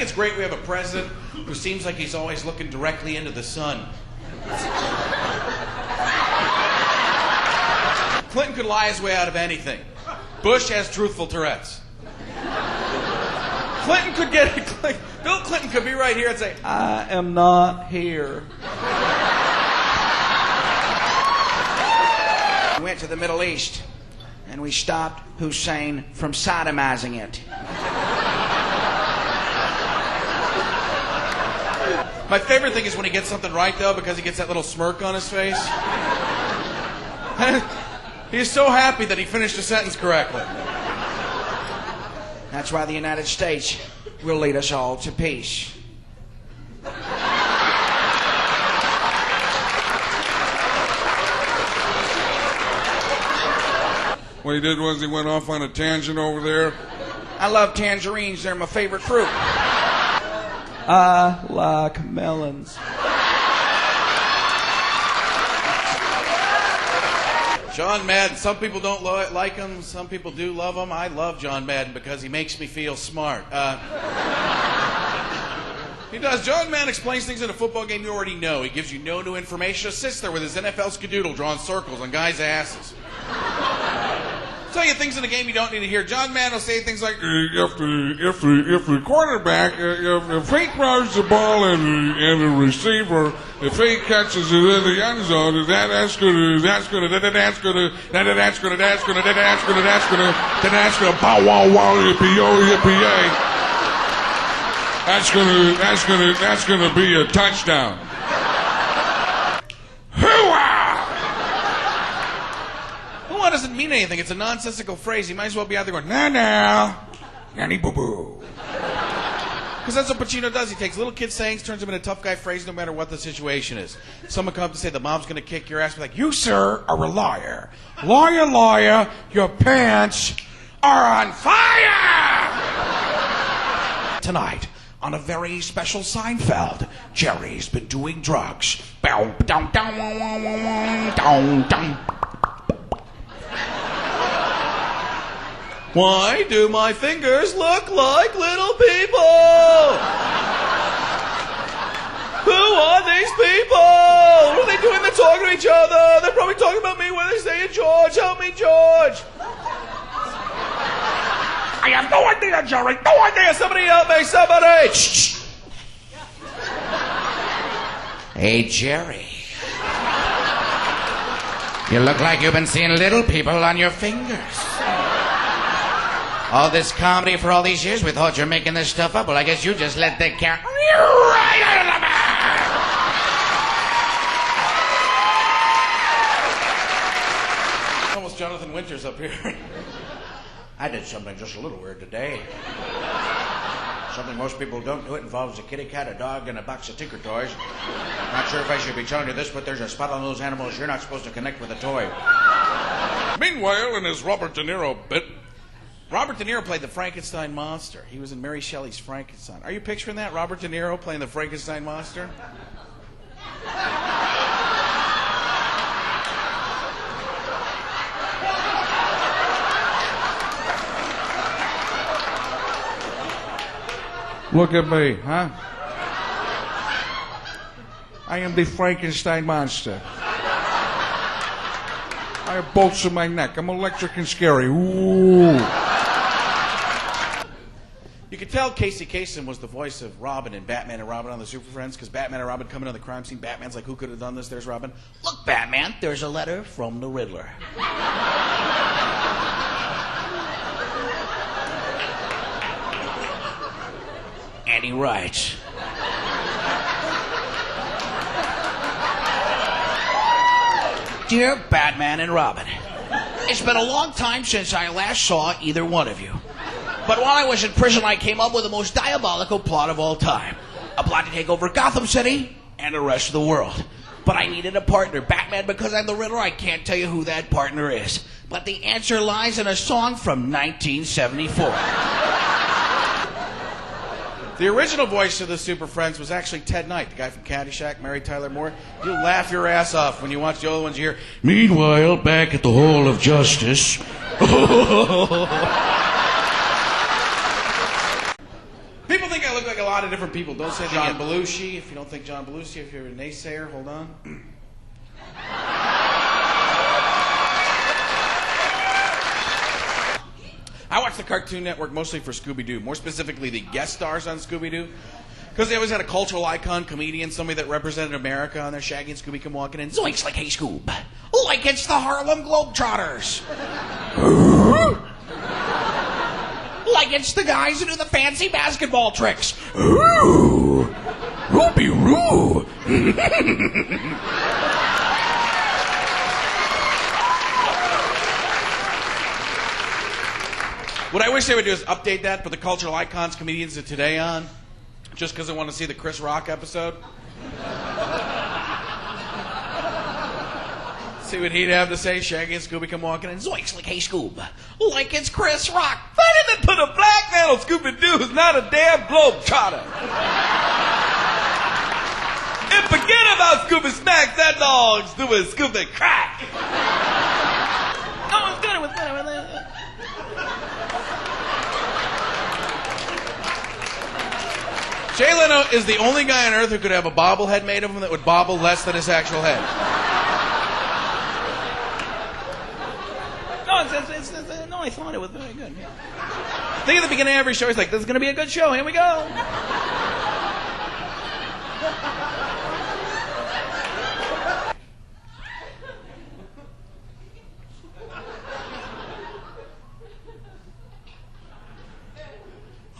it's great we have a president who seems like he's always looking directly into the sun. Clinton could lie his way out of anything. Bush has truthful Tourette's. Bill Clinton could be right here and say, I am not here. We went to the Middle East, and we stopped Hussein from sodomizing it. My favorite thing is when he gets something right, though, because he gets that little smirk on his face. He's so happy that he finished a sentence correctly. That's why the United States will lead us all to peace. What he did was he went off on a tangent over there. I love tangerines. They're my favorite fruit. I like melons. John Madden. Some people don't like him. Some people do love him. I love John Madden because he makes me feel smart. He does. John Madden explains things in a football game you already know. He gives you no new information. Just sits there with his NFL skadoodle drawing circles on guys' asses. Tell you things in the game you don't need to hear. John Madden will say things like, if the quarterback, if he throws the ball and the receiver, if he catches it in the end zone, that's gonna bow wow wow yippee yo yippee yay. That's gonna be a touchdown. Hoo-ah doesn't mean anything. It's a nonsensical phrase. You might as well be out there going, nah, nanny boo-boo. Because that's what Pacino does. He takes little kid sayings, turns them into tough guy phrases no matter what the situation is. Someone comes to say the mom's going to kick your ass. Be like, you, sir, are a liar. Liar, liar, your pants are on fire! Tonight, on a very special Seinfeld, Jerry's been doing drugs. Bow, down, down, down, down. Why do my fingers look like little people? Who are these people? What are they doing? They're talking to each other. They're probably talking about me when they say, George, help me, George. I have no idea, Jerry. No idea. Somebody help me. Somebody. Shh. Hey, Jerry. You look like you've been seeing little people on your fingers. All this comedy for all these years, we thought you're making this stuff up. Well, I guess you just let the cat right out of the bag. Almost Jonathan Winters up here. I did something just a little weird today. Something most people don't do. It involves a kitty cat, a dog, and a box of Tinker Toys. Not sure if I should be telling you this, but there's a spot on those animals. You're not supposed to connect with a toy. Meanwhile, in his Robert De Niro bit, Robert De Niro played the Frankenstein monster. He was in Mary Shelley's Frankenstein. Are you picturing that? Robert De Niro playing the Frankenstein monster? look at me, huh? I am the Frankenstein monster. I have bolts in my neck. I'm electric and scary. Ooh. You could tell Casey Kasem was the voice of Robin in Batman and Robin on the Super Friends, because Batman and Robin come into the crime scene. Batman's like, who could have done this? There's Robin. Look, Batman, there's a letter from the Riddler. And he writes, Dear Batman and Robin, it's been a long time since I last saw either one of you. But while I was in prison, I came up with the most diabolical plot of all time. A plot to take over Gotham City and the rest of the world. But I needed a partner. Batman, because I'm the Riddler, I can't tell you who that partner is. But the answer lies in a song from 1974. The original voice of the Super Friends was actually Ted Knight, the guy from Caddyshack, Mary Tyler Moore. You'll laugh your ass off when you watch the other ones you hear. Meanwhile, back at the Hall of Justice. People think I look look like a lot of different people. Don't say John Belushi. If you don't think John Belushi, if you're a naysayer, hold on. I watch the Cartoon Network mostly for Scooby-Doo, more specifically the guest stars on Scooby-Doo. Because they always had a cultural icon, comedian, somebody that represented America on there. Shaggy and Scooby come walking in. Zoinks like, hey, Scoob. Like it's the Harlem Globetrotters. Like it's the guys who do the fancy basketball tricks. Ooh. Roopy-roo. What I wish they would do is update that, put the cultural icons, comedians of today on, just because I want to see the Chris Rock episode. See what he'd have to say. Shaggy and Scooby come walking in. Zoinks like, hey, Scoob. Like it's Chris Rock. Funny they put a black man on Scooby-Doo who's not a damn globetrotter. And forget about Scooby Snacks, that dog's doing Scooby Crack. Oh, it's good. It was good. Jay Leno is the only guy on earth who could have a bobblehead made of him that would bobble less than his actual head. No, I thought it was very good. Yeah. I think at the beginning of every show, he's like, this is going to be a good show. Here we go.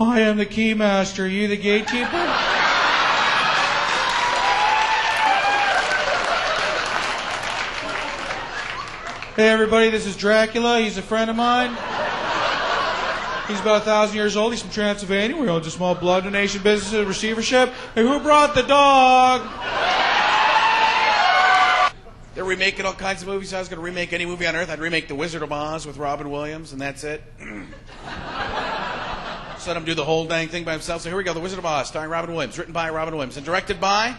I am the keymaster. Are you the gatekeeper? Hey, everybody, this is Dracula. He's a friend of mine. He's about 1,000 years old. He's from Transylvania. We own a small blood donation business and receivership. Hey, who brought the dog? They're remaking all kinds of movies. I was going to remake any movie on earth. I'd remake The Wizard of Oz with Robin Williams, and that's it. Let him do the whole dang thing by himself. So here we go. The Wizard of Oz, starring Robin Williams. Written by Robin Williams. And directed by?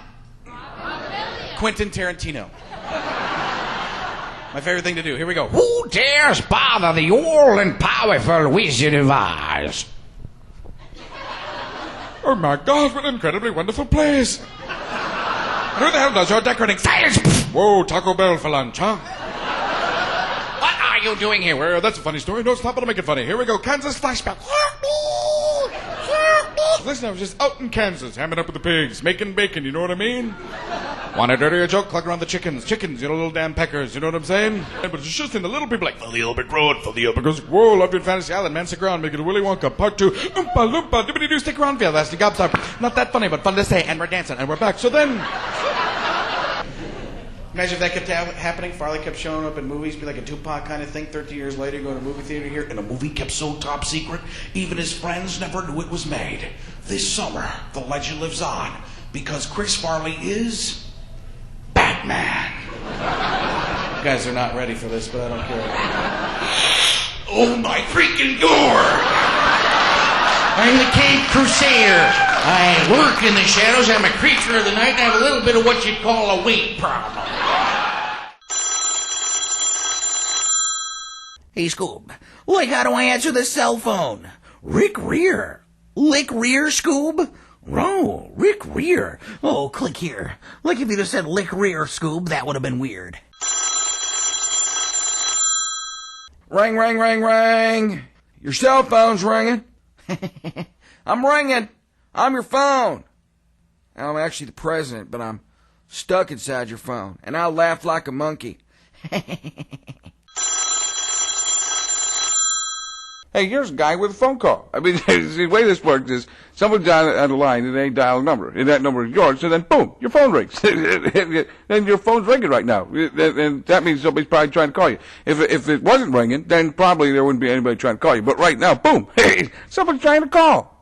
Quentin Tarantino. My favorite thing to do. Here we go. Who dares bother the all and powerful Wizard of Oz? Oh my God, what an incredibly wonderful place. Who the hell does your decorating? Silence! Whoa, Taco Bell for lunch, huh? What are you doing here? Well, that's a funny story. Don't stop, it'll make it funny. Here we go. Kansas flashback. Listen, I was just out in Kansas, hamming up with the pigs, making bacon, you know what I mean? Want a dirtier joke? Cluck around the chickens. Chickens, you know, little damn peckers, you know what I'm saying? But it's just in the little people like, fill the open road, fill the open goes, whoa, love you in Fantasy Island, man, stick around, make it a Willy Wonka, part 2, oompa loompa, dibbity-doo, stick around, feel nasty, gobstop. Not that funny, but fun to say, and we're dancing, and we're back, so then... Imagine if that kept happening. Farley kept showing up in movies, be like a Tupac kind of thing. 13 years later, go to a movie theater here, and a movie kept so top secret, even his friends never knew it was made. This summer, the legend lives on, because Chris Farley is Batman. You guys are not ready for this, but I don't care. Oh, my freaking gore! I'm the Cape Crusader. I work in the shadows. I'm a creature of the night. I have a little bit of what you'd call a weight problem. Hey, Scoob. Like, how do I answer the cell phone? Rick Rear. Lick Rear, Scoob? Oh, Rick Rear. Oh, click here. Like if you'd have said Lick Rear, Scoob, that would have been weird. Ring, ring, ring, ring. Your cell phone's ringing. I'm ringing. I'm your phone. I'm actually the president, but I'm stuck inside your phone, and I'll laugh like a monkey. Hey, here's a guy with a phone call. I mean, the way this works is someone's on the line and they dial a number, and that number is yours, so then boom, your phone rings. Then your phone's ringing right now, and that means somebody's probably trying to call you. If it wasn't ringing, then probably there wouldn't be anybody trying to call you. But right now, boom, hey, someone's trying to call.